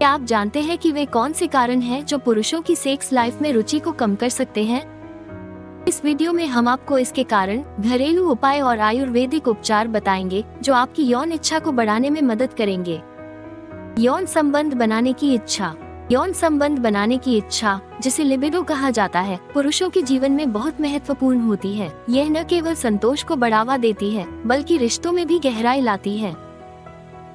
क्या आप जानते हैं कि वे कौन से कारण हैं जो पुरुषों की सेक्स लाइफ में रुचि को कम कर सकते हैं? इस वीडियो में हम आपको इसके कारण, घरेलू उपाय और आयुर्वेदिक उपचार बताएंगे जो आपकी यौन इच्छा को बढ़ाने में मदद करेंगे। यौन संबंध बनाने की इच्छा। यौन संबंध बनाने की इच्छा, जिसे लिबिडो कहा जाता है, पुरुषों के जीवन में बहुत महत्वपूर्ण होती है। यह न केवल संतोष को बढ़ावा देती है, बल्कि रिश्तों में भी गहराई लाती है।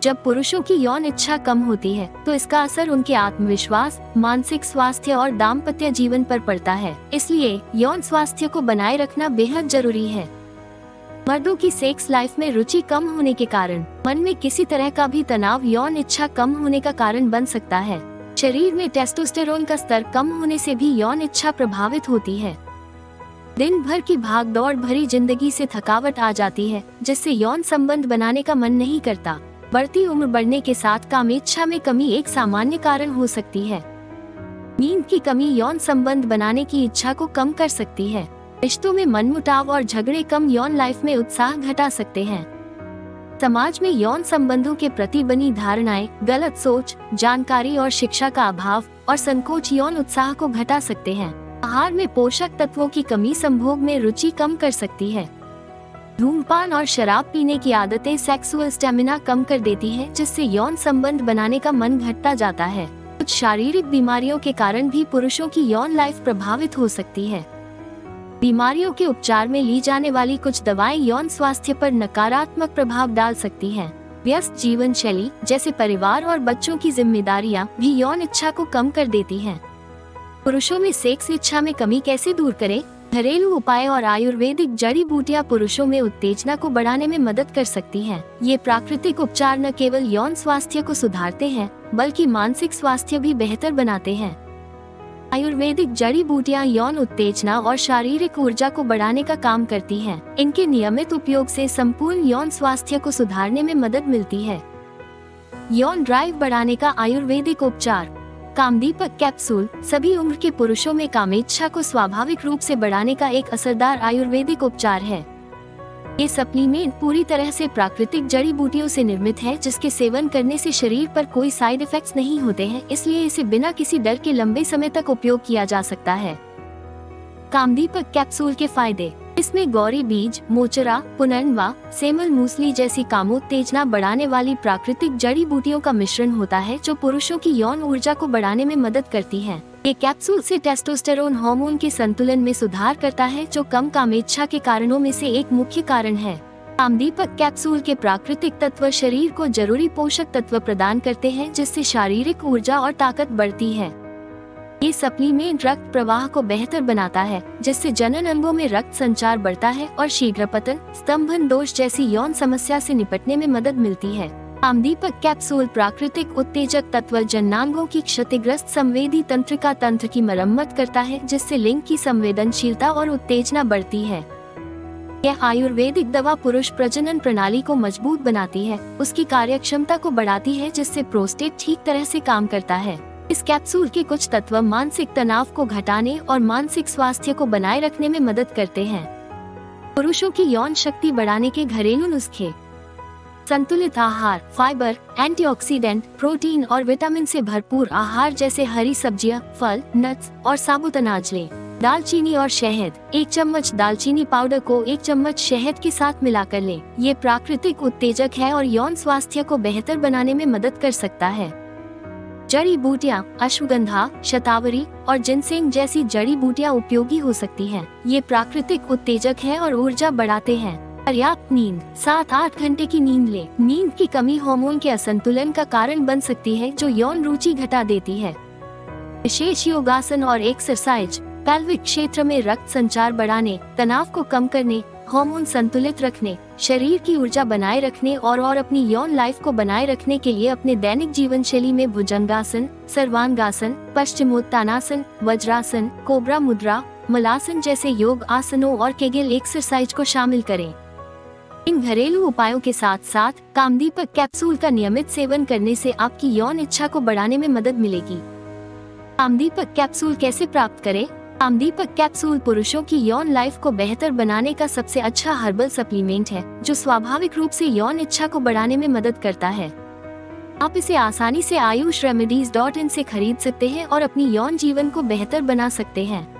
जब पुरुषों की यौन इच्छा कम होती है, तो इसका असर उनके आत्मविश्वास, मानसिक स्वास्थ्य और दाम्पत्य जीवन पर पड़ता है। इसलिए यौन स्वास्थ्य को बनाए रखना बेहद जरूरी है। मर्दों की सेक्स लाइफ में रुचि कम होने के कारण मन में किसी तरह का भी तनाव यौन इच्छा कम होने का कारण बन सकता है। शरीर में टेस्टोस्टेरोन का स्तर कम होने से भी यौन इच्छा प्रभावित होती है। दिन भर की भागदौड़ भरी जिंदगी से थकावट आ जाती है, जिससे यौन संबंध बनाने का मन नहीं करता। बढ़ती उम्र बढ़ने के साथ कामेच्छा में कमी एक सामान्य कारण हो सकती है। नींद की कमी यौन संबंध बनाने की इच्छा को कम कर सकती है। रिश्तों में मनमुटाव और झगड़े कम यौन लाइफ में उत्साह घटा सकते हैं। समाज में यौन संबंधों के प्रति बनी धारणाएं, गलत सोच, जानकारी और शिक्षा का अभाव और संकोच यौन उत्साह को घटा सकते हैं। आहार में पोषक तत्वों की कमी संभोग में रुचि कम कर सकती है। धूम्रपान और शराब पीने की आदतें सेक्सुअल स्टेमिना कम कर देती हैं, जिससे यौन संबंध बनाने का मन घटता जाता है। कुछ शारीरिक बीमारियों के कारण भी पुरुषों की यौन लाइफ प्रभावित हो सकती है। बीमारियों के उपचार में ली जाने वाली कुछ दवाएं यौन स्वास्थ्य पर नकारात्मक प्रभाव डाल सकती हैं। व्यस्त जीवन शैली, जैसे परिवार और बच्चों की जिम्मेदारियां, भी यौन इच्छा को कम कर देती हैं। पुरुषों में सेक्स इच्छा में कमी कैसे दूर करें? घरेलू उपाय और आयुर्वेदिक जड़ी बूटियां पुरुषों में उत्तेजना को बढ़ाने में मदद कर सकती हैं। ये प्राकृतिक उपचार न केवल यौन स्वास्थ्य को सुधारते हैं, बल्कि मानसिक स्वास्थ्य भी बेहतर बनाते हैं। आयुर्वेदिक जड़ी बूटियां यौन उत्तेजना और शारीरिक ऊर्जा को बढ़ाने का काम करती हैं। इनके नियमित उपयोग से संपूर्ण यौन स्वास्थ्य को सुधारने में मदद मिलती है। यौन ड्राइव बढ़ाने का आयुर्वेदिक उपचार। कामदीपक कैप्सूल सभी उम्र के पुरुषों में कामेच्छा को स्वाभाविक रूप से बढ़ाने का एक असरदार आयुर्वेदिक उपचार है। ये सप्लीमेंट पूरी तरह से प्राकृतिक जड़ी बूटियों से निर्मित है, जिसके सेवन करने से शरीर पर कोई साइड इफेक्ट्स नहीं होते हैं, इसलिए इसे बिना किसी डर के लंबे समय तक उपयोग किया जा सकता है। कामदीपक कैप्सूल के फायदे। इसमें गौरी बीज, मोचरा, पुनर्नवा, सेमल मूसली जैसी कामोत्तेजना बढ़ाने वाली प्राकृतिक जड़ी बूटियों का मिश्रण होता है, जो पुरुषों की यौन ऊर्जा को बढ़ाने में मदद करती है। ये कैप्सूल से टेस्टोस्टेरोन हार्मोन के संतुलन में सुधार करता है, जो कम कामेच्छा के कारणों में से एक मुख्य कारण है। कामदीपक कैप्सूल के प्राकृतिक तत्व शरीर को जरूरी पोषक तत्व प्रदान करते हैं, जिससे शारीरिक ऊर्जा और ताकत बढ़ती है। ये सप्लीमेंट रक्त प्रवाह को बेहतर बनाता है, जिससे जनन अंगों में रक्त संचार बढ़ता है और शीघ्रपतन, स्तंभन दोष जैसी यौन समस्या से निपटने में मदद मिलती है। कामदीपक कैप्सूल प्राकृतिक उत्तेजक तत्व जननांगों की क्षतिग्रस्त संवेदी तंत्रिका तंत्र की मरम्मत करता है, जिससे लिंग की संवेदनशीलता और उत्तेजना बढ़ती है। यह आयुर्वेदिक दवा पुरुष प्रजनन प्रणाली को मजबूत बनाती है, उसकी कार्यक्षमता को बढ़ाती है, जिससे प्रोस्टेट ठीक तरह से काम करता है। इस कैप्सूल के कुछ तत्व मानसिक तनाव को घटाने और मानसिक स्वास्थ्य को बनाए रखने में मदद करते हैं। पुरुषों की यौन शक्ति बढ़ाने के घरेलू नुस्खे। संतुलित आहार, फाइबर, एंटीऑक्सीडेंट, प्रोटीन और विटामिन से भरपूर आहार जैसे हरी सब्जियां, फल, नट्स और साबुत अनाज लें। दालचीनी और शहद। 1 चम्मच दालचीनी पाउडर को 1 चम्मच शहद के साथ मिलाकर लें। ये प्राकृतिक उत्तेजक है और यौन स्वास्थ्य को बेहतर बनाने में मदद कर सकता है। जड़ी बूटियां, अश्वगंधा, शतावरी और जिनसेंग जैसी जड़ी बूटियां उपयोगी हो सकती हैं। ये प्राकृतिक उत्तेजक है और ऊर्जा बढ़ाते हैं। पर्याप्त नींद। 7-8 घंटे की नींद लें। नींद की कमी हार्मोन के असंतुलन का कारण बन सकती है, जो यौन रुचि घटा देती है। विशेष योगासन और एक्सरसाइज पेल्विक क्षेत्र में रक्त संचार बढ़ाने, तनाव को कम करने, हार्मोन संतुलित रखने, शरीर की ऊर्जा बनाए रखने और अपनी यौन लाइफ को बनाए रखने के लिए अपने दैनिक जीवन शैली में भुजंगासन, सर्वांगासन, पश्चिमोत्तानासन, वज्रासन, कोबरा मुद्रा, मलासन जैसे योग आसनों और केगेल एक्सरसाइज को शामिल करें। इन घरेलू उपायों के साथ साथ कामदीपक कैप्सूल का नियमित सेवन करने से आपकी यौन इच्छा को बढ़ाने में मदद मिलेगी। कामदीपक कैप्सूल कैसे प्राप्त करें? कामदीपक कैप्सूल पुरुषों की यौन लाइफ को बेहतर बनाने का सबसे अच्छा हर्बल सप्लीमेंट है, जो स्वाभाविक रूप से यौन इच्छा को बढ़ाने में मदद करता है। आप इसे आसानी से ayushremedies.in से खरीद सकते हैं और अपनी यौन जीवन को बेहतर बना सकते हैं।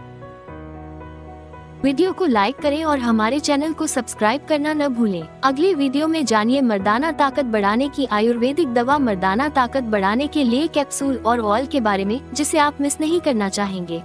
वीडियो को लाइक करें और हमारे चैनल को सब्सक्राइब करना न भूलें। अगले वीडियो में जानिए मर्दाना ताकत बढ़ाने की आयुर्वेदिक दवा मर्दाना ताकत बढ़ाने के लिए कैप्सूल और ऑयल के बारे में, जिसे आप मिस नहीं करना चाहेंगे।